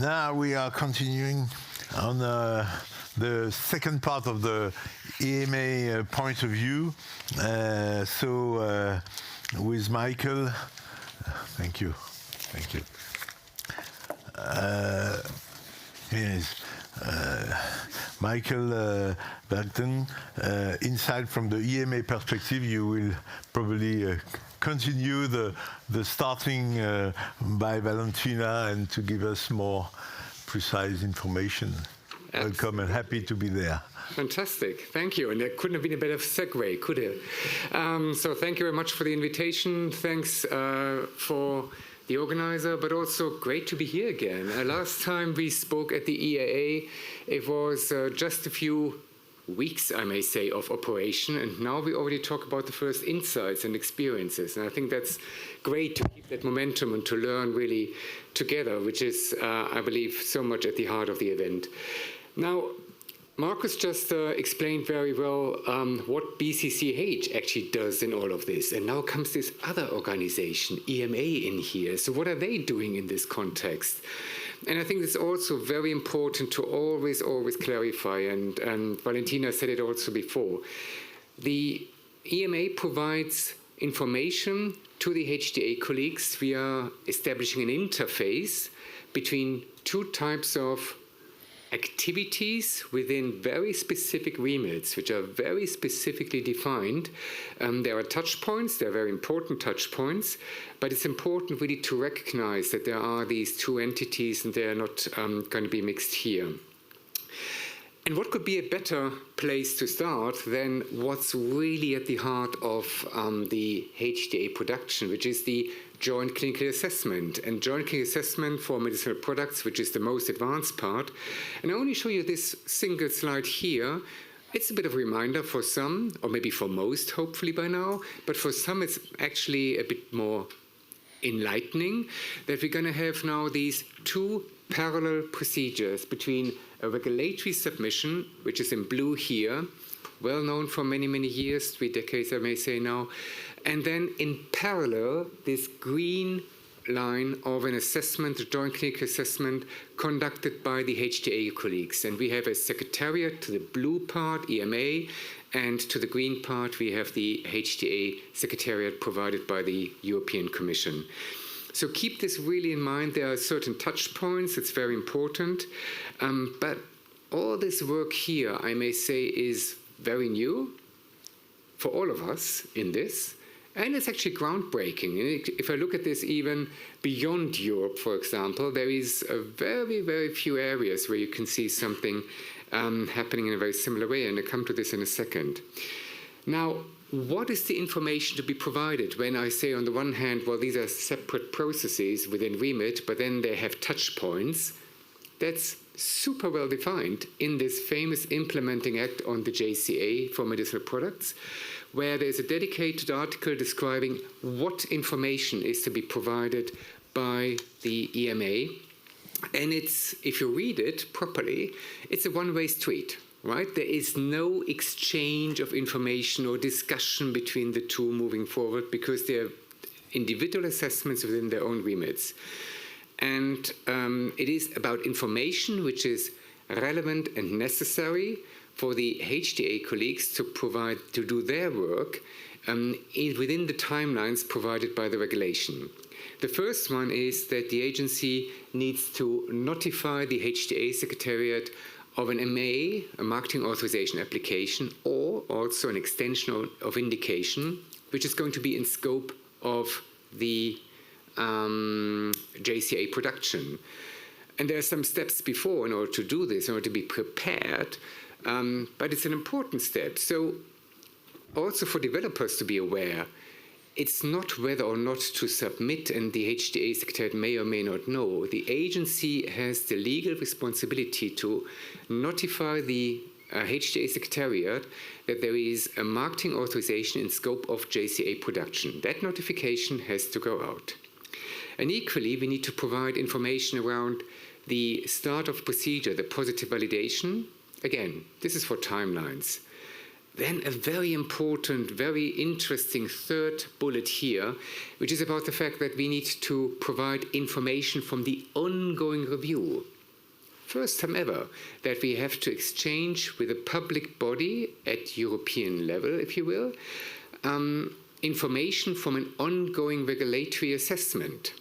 Now we are continuing on the second part of the EMA point of view. With Michael, thank you. Yes, Michael Berntgen, inside from the EMA perspective, you will probably continue the starting by Valentina and to give us more precise information. Absolutely. Welcome and happy to be there. Fantastic, thank you. And there couldn't have been a better segue, could it? So thank you very much for the invitation. Thanks for the organizer, but also great to be here again. Last time we spoke at the EAA, it was just a few weeks, I may say, of operation, and now we already talk about the first insights and experiences. And I think that's great to keep that momentum and to learn really together, which is, I believe, so much at the heart of the event. Now, Marcus just explained very well what BCCH actually does in all of this. And now comes this other organization, EMA, in here. So what are they doing in this context? And I think it's also very important to always clarify, and Valentina said it also before. The EMA provides information to the HTA colleagues via establishing an interface between two types of activities within very specific remits, which are very specifically defined. There are touch points, they're very important touch points, but it's important really to recognize that there are these two entities and they're not going to be mixed here. And what could be a better place to start than what's really at the heart of the HTA production, which is the joint clinical assessment. And joint clinical assessment for medicinal products, which is the most advanced part. And I only show you this single slide here. It's a bit of a reminder for some, or maybe for most, hopefully by now, but for some it's actually a bit more enlightening that we're going to have now these two parallel procedures between a regulatory submission, which is in blue here, well known for many, many years, 3 decades I may say now, and then in parallel, this green line of an assessment, a joint clinical assessment conducted by the HTA colleagues. And we have a secretariat to the blue part, EMA, and to the green part, we have the HTA secretariat provided by the European Commission. So keep this really in mind. There are certain touch points. It's very important. But all this work here, I may say, is very new for all of us in this. And it's actually groundbreaking. And if I look at this even beyond Europe, for example, there is a very, very few areas where you can see something happening in a very similar way. And I'll come to this in a second. Now, what is the information to be provided when I say on the one hand, well, these are separate processes within REMIT, but then they have touch points? That's super well defined in this famous implementing act on the JCA for medicinal products, where there's a dedicated article describing what information is to be provided by the EMA. And it's, if you read it properly, it's a one-way street. Right? There is no exchange of information or discussion between the two moving forward because they're individual assessments within their own remits. And it is about information which is relevant and necessary for the HTA colleagues to do their work within the timelines provided by the regulation. The first one is that the agency needs to notify the HTA secretariat of an MA, a marketing authorization application, or also an extension of indication, which is going to be in scope of the JCA production. And there are some steps before in order to do this, in order to be prepared, but it's an important step. So also for developers to be aware, it's not whether or not to submit, and the HTA secretariat may or may not know. The agency has the legal responsibility to notify the HTA secretariat that there is a marketing authorization in scope of JCA production. That notification has to go out. And equally, we need to provide information around the start of procedure, the positive validation. Again, this is for timelines. then a very important, very interesting third bullet here, which is about the fact that we need to provide information from the ongoing review. First time ever that we have to exchange with a public body at European level, if you will, information from an ongoing regulatory assessment.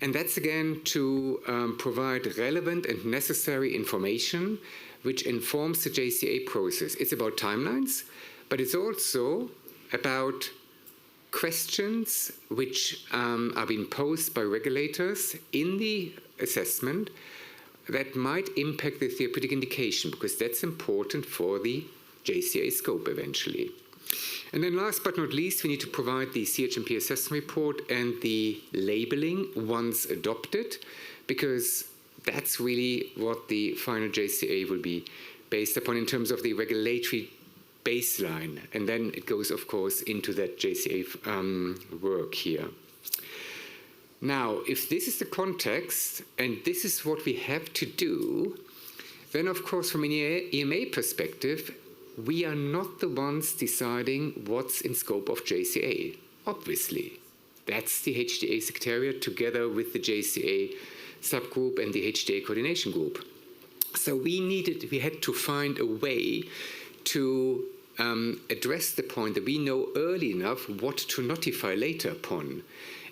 And that's again to provide relevant and necessary information which informs the JCA process. It's about timelines, but it's also about questions which are being posed by regulators in the assessment that might impact the therapeutic indication, because that's important for the JCA scope eventually. And then last but not least, we need to provide the CHMP assessment report and the labeling once adopted, because that's really what the final JCA will be based upon in terms of the regulatory baseline. And then it goes, of course, into that JCA work here. Now, if this is the context, and this is what we have to do, then, of course, from an EMA perspective, we are not the ones deciding what's in scope of JCA, obviously. That's the HTA Secretariat together with the JCA subgroup and the HTA coordination group. So we had to find a way to address the point that we know early enough what to notify later upon.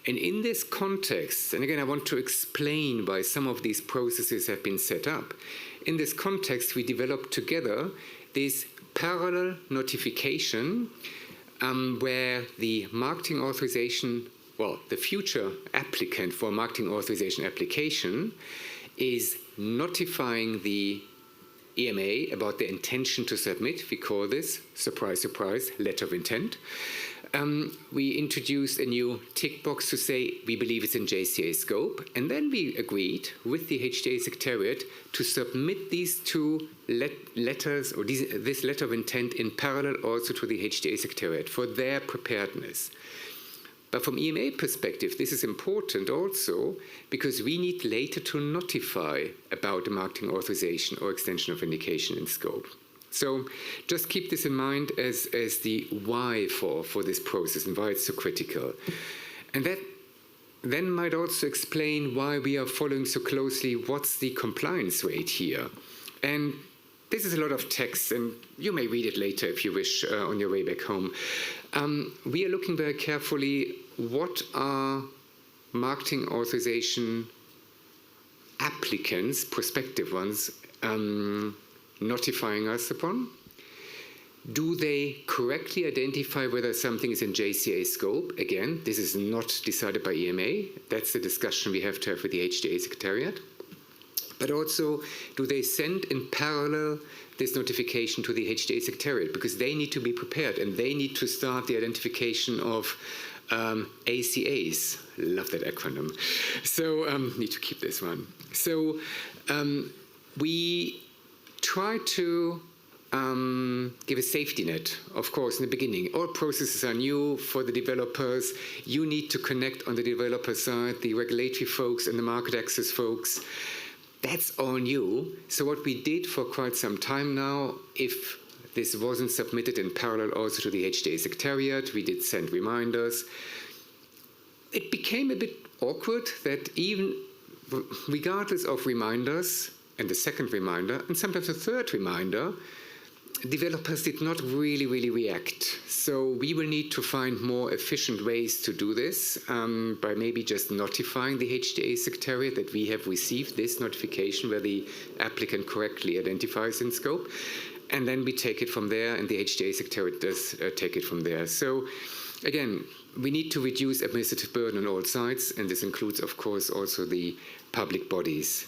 And in this context, and again, I want to explain why some of these processes have been set up. In this context, we developed together this parallel notification where the marketing authorization, well, the future applicant for marketing authorization application is notifying the EMA about the intention to submit. We call this, surprise, surprise, letter of intent. We introduced a new tick box to say we believe it's in JCA scope, and then we agreed with the HTA Secretariat to submit these two letters, or this letter of intent in parallel also to the HTA Secretariat for their preparedness. But from EMA perspective, this is important also because we need later to notify about the marketing authorization or extension of indication in scope. So just keep this in mind as the why for this process and why it's so critical. And that then might also explain why we are following so closely what's the compliance rate here. And this is a lot of text, and you may read it later if you wish on your way back home. We are looking very carefully what are marketing authorization applicants, prospective ones, notifying us upon. Do they correctly identify whether something is in JCA scope? Again, this is not decided by EMA. That's the discussion we have to have with the HTA Secretariat. But also, do they send in parallel this notification to the HTA Secretariat? Because they need to be prepared and they need to start the identification of ACAs. Love that acronym. So, need to keep this one. So, we try to give a safety net, of course, in the beginning. All processes are new for the developers. You need to connect on the developer side, the regulatory folks and the market access folks. That's all new. So what we did for quite some time now, if this wasn't submitted in parallel also to the HTA Secretariat, we did send reminders. It became a bit awkward that even regardless of reminders, and the second reminder, and sometimes a third reminder, developers did not really react. So we will need to find more efficient ways to do this by maybe just notifying the HTA Secretariat that we have received this notification where the applicant correctly identifies in scope. And then we take it from there, and the HTA Secretariat does take it from there. So again, we need to reduce administrative burden on all sides, and this includes, of course, also the public bodies.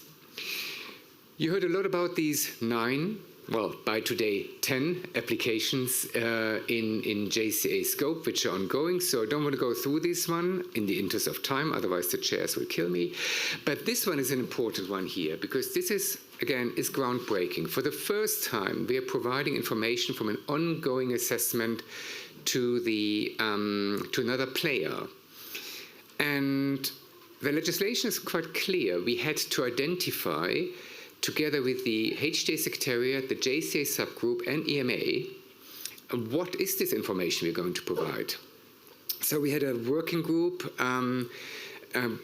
You heard a lot about these 9, well, by today, 10 applications in JCA scope, which are ongoing. So I don't want to go through this one in the interest of time, otherwise the chairs will kill me. But this one is an important one here, because this is, again, is groundbreaking. For the first time, we are providing information from an ongoing assessment to to another player. And the legislation is quite clear. We had to identify, together with the HTA Secretariat, the JCA subgroup, and EMA, what is this information we're going to provide? So we had a working group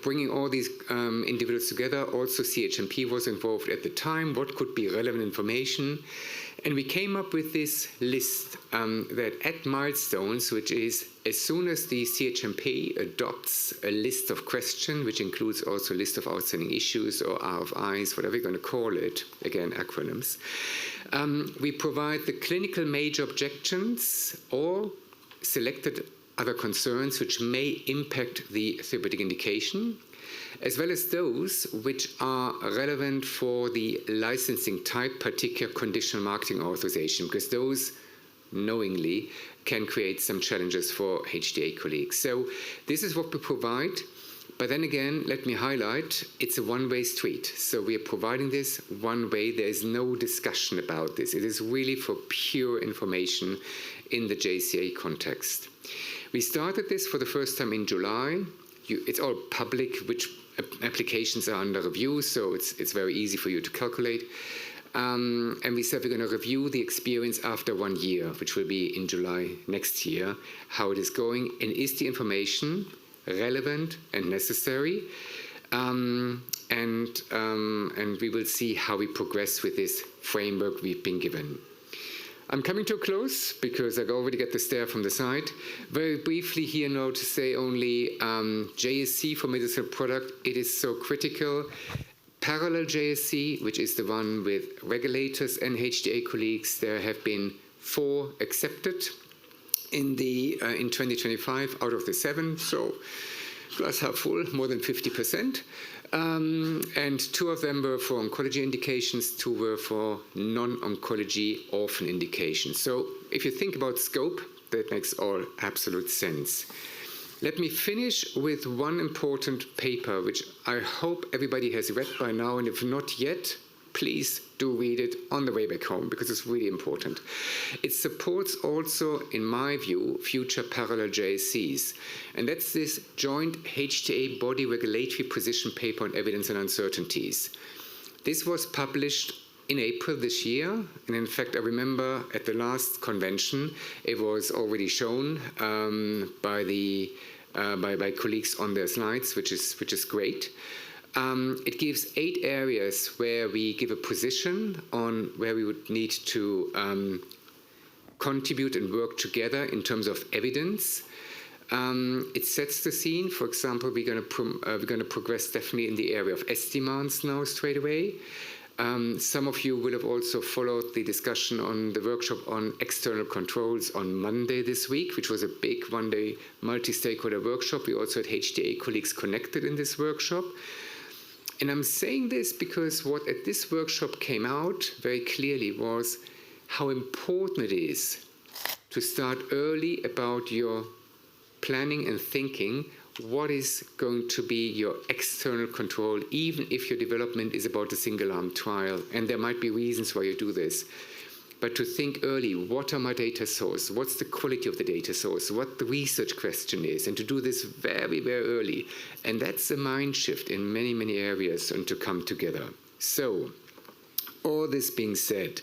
bringing all these individuals together. Also CHMP was involved at the time. What could be relevant information? And we came up with this list that at milestones, which is as soon as the CHMP adopts a list of questions, which includes also a list of outstanding issues or RFIs, whatever you're going to call it, again, acronyms, we provide the clinical major objections or selected other concerns which may impact the therapeutic indication, as well as those which are relevant for the licensing type, particular conditional marketing authorization, because those knowingly can create some challenges for HTA colleagues. So this is what we provide. But then again, let me highlight, it's a one-way street. So we are providing this one way. There is no discussion about this. It is really for pure information in the JCA context. We started this for the first time in July. It's all public, which applications are under review, so it's very easy for you to calculate. And we said we're going to review the experience after 1 year, which will be in July next year, how it is going, and is the information relevant and necessary. And we will see how we progress with this framework we've been given. I'm coming to a close because I already get the stare from the side. Very briefly here now to say only JSC for medicinal product, it is so critical. Parallel JSC, which is the one with regulators and HTA colleagues, there have been 4 accepted in 2025 out of the 7, so glass half full, more than 50%. And 2 of them were for oncology indications, 2 were for non-oncology orphan indications. So if you think about scope, that makes all absolute sense. Let me finish with one important paper, which I hope everybody has read by now, and if not yet, please do read it on the way back home, because it's really important. It supports also, in my view, future parallel JSCs. And that's this joint HTA body regulatory position paper on evidence and uncertainties. This was published in April this year. And in fact, I remember at the last convention, it was already shown by colleagues on their slides, which is great. It gives 8 areas where we give a position on where we would need to contribute and work together in terms of evidence. It sets the scene. For example, we're going to progress definitely in the area of S demands now straight away. Some of you will have also followed the discussion on the workshop on external controls on Monday this week, which was a big one-day multi-stakeholder workshop. We also had HTA colleagues connected in this workshop. And I'm saying this because what at this workshop came out very clearly was how important it is to start early about your planning and thinking what is going to be your external control, even if your development is about a single-arm trial. And there might be reasons why you do this. But to think early, what are my data sources? What's the quality of the data source? What the research question is? And to do this very, very early. And that's a mind shift in many, many areas and to come together. So, all this being said,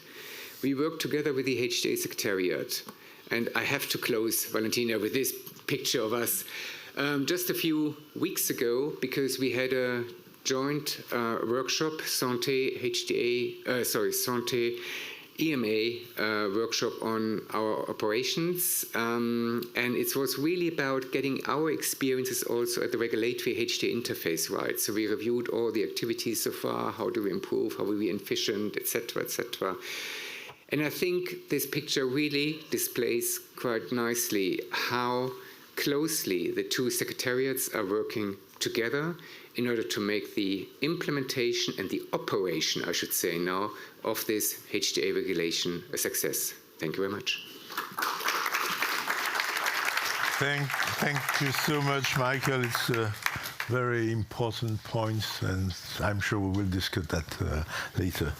we work together with the HTA Secretariat. And I have to close, Valentina, with this picture of us just a few weeks ago, because we had a joint workshop, Santé EMA workshop on our operations, and it was really about getting our experiences also at the regulatory HTA interface right. So we reviewed all the activities so far, how do we improve, how are we efficient, etc., etc. And I think this picture really displays quite nicely how closely the 2 secretariats are working together in order to make the implementation and the operation, I should say now, of this HTA regulation a success. Thank you very much. Thank you so much, Michael. It's very important points, and I'm sure we will discuss that later.